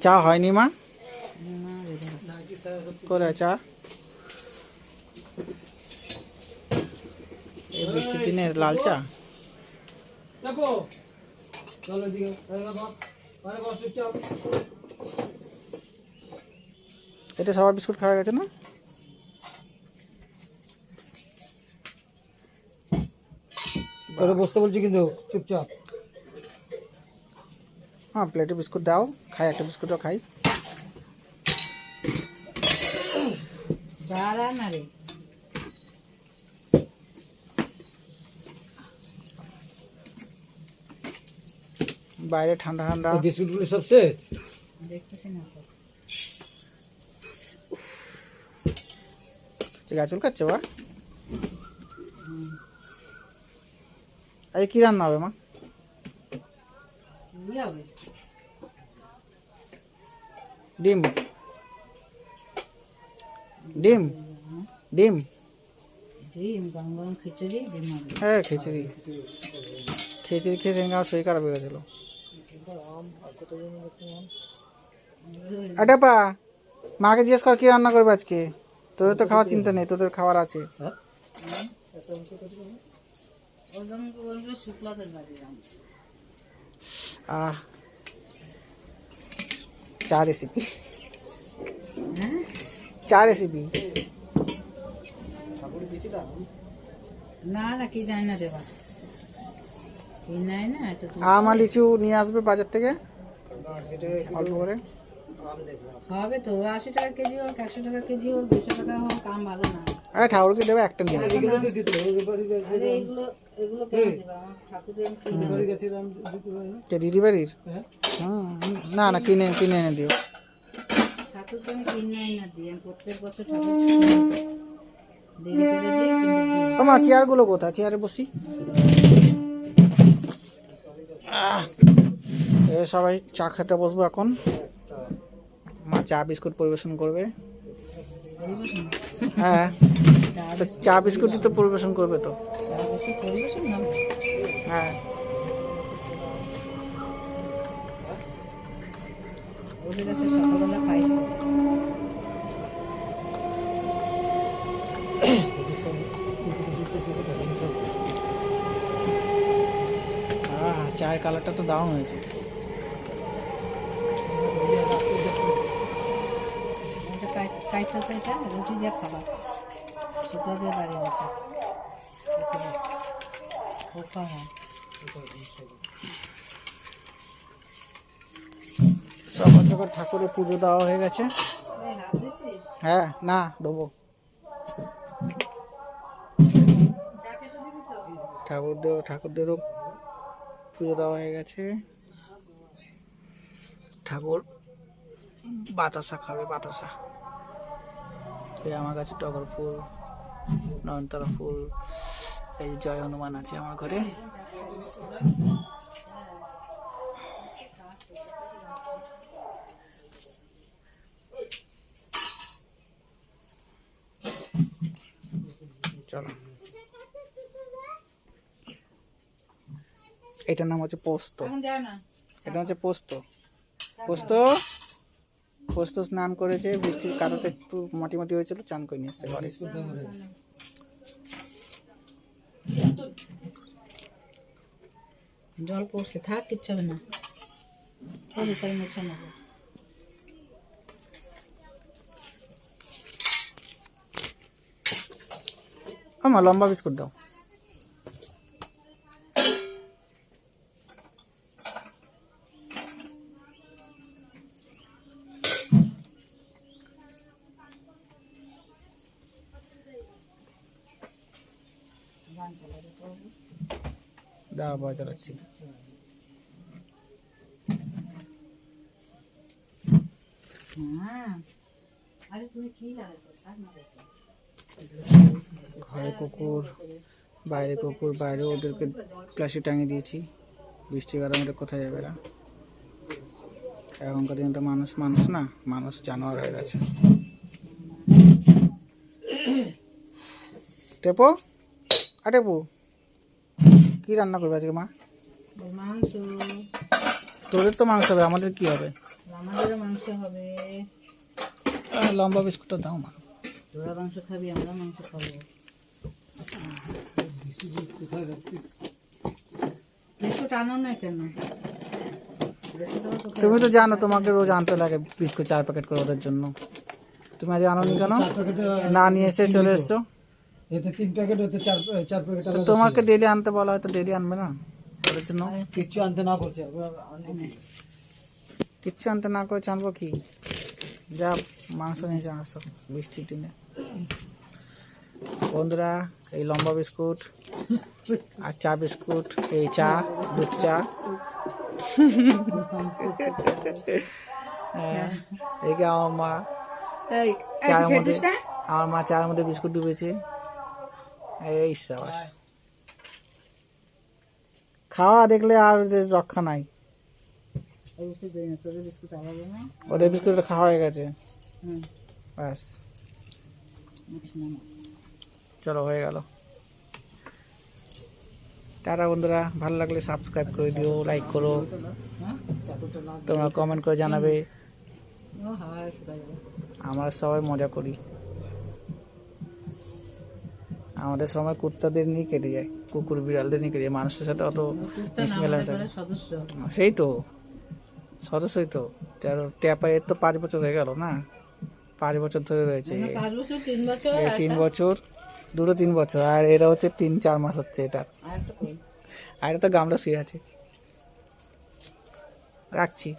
চা হয়নি মা? করে চা এই বৃষ্টির দিনে লাল চা। এটা সবার বিস্কুট খাওয়া গেছে না? বসতে বলছি কিন্তু চুপচাপ। হ্যাঁ, প্লেটে বিস্কুট দাও, খাই, একটা বিস্কুটও খাই। বাইরে ঠান্ডা ঠান্ডা। বিস্কুটগুলো সব শেষ দেখতেছি না তো। গা চুলকাচ্ছে বা? আরে কি রান্না হবে মা? ডিম ডিম ডিম ডিম গরম গরম খিচুড়ি ডিম হবে। হ্যাঁ, খিচুড়ি খিচুড়ি খেয়ে সেদিন আমার শরীর খারাপ হয়ে গেছিল। এটা পা মাকে জিজ্ঞেস কর কি রান্না করবে আজকে। তোদের তো খাওয়ার চিন্তা নেই, তোদের খাবার আছে। আহ, চা রেসিপি, চা রেসিপি। না না কি জানি না দেবা, কি নাই না এটা তো আম আর লিচু নিয়ে আসবে বাজার থেকে অল্প করে। হবে তো, 80 টাকা কেজি হোক, 100 টাকা কেজি হোক, 200 টাকা হোক, কাম ভালো না। আরে ঠাকুরকে দেবে, একটা নিয়ে আসবে। আরে এগুলো এগুলো কেন দেবা? আমার ঠাকুরের কে দিদি বাড়ির? না না, কিনে কিনে এনে দিও। ঠাকুরকে আমি কিনে না দিই, আমি প্রত্যেক বছর ঠাকুর দেরি করে দিই, কিন্তু দিই। মা চেয়ারগুলো কোথায়? চেয়ারে বসি। সবাই চা খেতে বসবো এখন। মা চা বিস্কুট পরিবেশন করবে। হ্যাঁ, তো চা বিস্কুটই তো পরিবেশন করবে তো। চা বিস্কুট পরিবেশন না, হ্যাঁ, ওদের কাছে সকালবেলা পাইছে। চায়ের কালারটা তো দারুণ হয়েছে। কাইটটা তো এটা রুটি দিয়ে খাবার, শুকনো দিয়ে বাড়ি হতো পোকা হয়। সকাল সকাল ঠাকুরের পুজো দেওয়া হয়ে গেছে। এই হাত দিছিস? হ্যাঁ, না দেবো। ঠাকুরদেরও পুজো দেওয়া হয়ে গেছে। ঠাকুর বাতাসা খাবে, বাতাসা। এই আমার কাছে টগর ফুল, নয়নতারা ফুল, এই জয় হনুমান আছে আমার ঘরে। চলো, এটার নাম হচ্ছে পোস্ত। এখন যাও না। এটা হচ্ছে পোস্ত। পোস্ত পোস্ত স্নান করেছে, বৃষ্টির কাদাতে একটু মাটি মাটি হয়েছিল, চান করে নিয়ে এসছে ঘরে। জল পড়ছে, থাক, কিচ্ছু হবে না। ভিতরে মুছে নেবো। আমার লম্বা বিস্কুট দাও। দাও, বাবা চালাচ্ছি। হ্যাঁ, আরে তুমি কি লাগাইছো? থাক না বেশি। ঘরে কুকুর, বাইরে কুকুর, বাইরে ওদেরকে প্লাস্টিক টাঙিয়ে দিয়েছি। বৃষ্টি গরমে কোথায় যাবে না। এখনকার দিনে তো মানুষ মানুষ না, মানুষ জানোয়ার হয়ে গেছে। টেপো, টেপু, কি রান্না করবে আজকে মা? মাংস। তোদের তো মাংস হবে, আমাদের কি হবে? আমাদেরও মাংস হবে। লম্বা বিস্কুটটা দাও না। তোরা মাংস খাবি, আমরা মাংস খাবো। বিস্কুট আনো না কেন? বিস্কুট আবার কোথায়? তুমি তো জানো তোমাকে রোজ আনতে লাগে বিস্কুট 4 প্যাকেট করে ওদের জন্য। তুমি আজ আনোনি কেন? 4 প্যাকেট না নিয়ে এসে চলে এসছো। এতে 3 প্যাকেট, ওতে 4 প্যাকেট আলাদা তোমাকে ডেলি আনতে বলা হয় তো ডেলি আনবে না ওদের জন্য? ছিল। কিচ্ছু আনতে না করছে। কিচ্ছু আনতে না করে আনবো কি? যা মাংস নিয়ে যা আসো বৃষ্টির দিনে। বন্ধুরা এই লম্বা বিস্কুট আর চা বিস্কুট, এই চা দুধ চা, এইকে আমার মা চায়ের মধ্যে, আমার মা চায়ের মধ্যে বিস্কুট ডুবেছে। এই সাবাস, খাওয়া দেখলে আর যে রক্ষা নাই। ওই বিস্কুট দিই না, তোদের বিস্কুট আলাদা না। ওদের বিস্কুট খাওয়া হয়ে গেছে, হুম, ব্যাস ম্যাক্সিমাম। চলো হয়ে গেল। টাটা বন্ধুরা, ভালো লাগলে সাবস্ক্রাইব করে দিও, লাইক করো, হ্যাঁ, তোমরা কমেন্ট করে জানাবে। ও হাওয়া শুকাই যাবে। আমরা সবাই মজা করি, আমাদের সময় কুত্তাদের নিয়ে কেটে যায়, কুকুর বিড়ালদের নিয়ে কেটে যায়, মানুষের সাথে অত মিসমেল আছে। সদস্য সেই তো সদস্যই তো ট্যাপাইয়ের তো 5 বছর হয়ে গেল না, 5 বছর ধরে রয়েছে। 5 বছর 3 বছর 3 বছর, দুটো 3 বছর, আর এরা হচ্ছে 3-4 মাস হচ্ছে এটা। আর একটা কই? আর এটা তো গামলা শুয়ে আছে। রাখছি।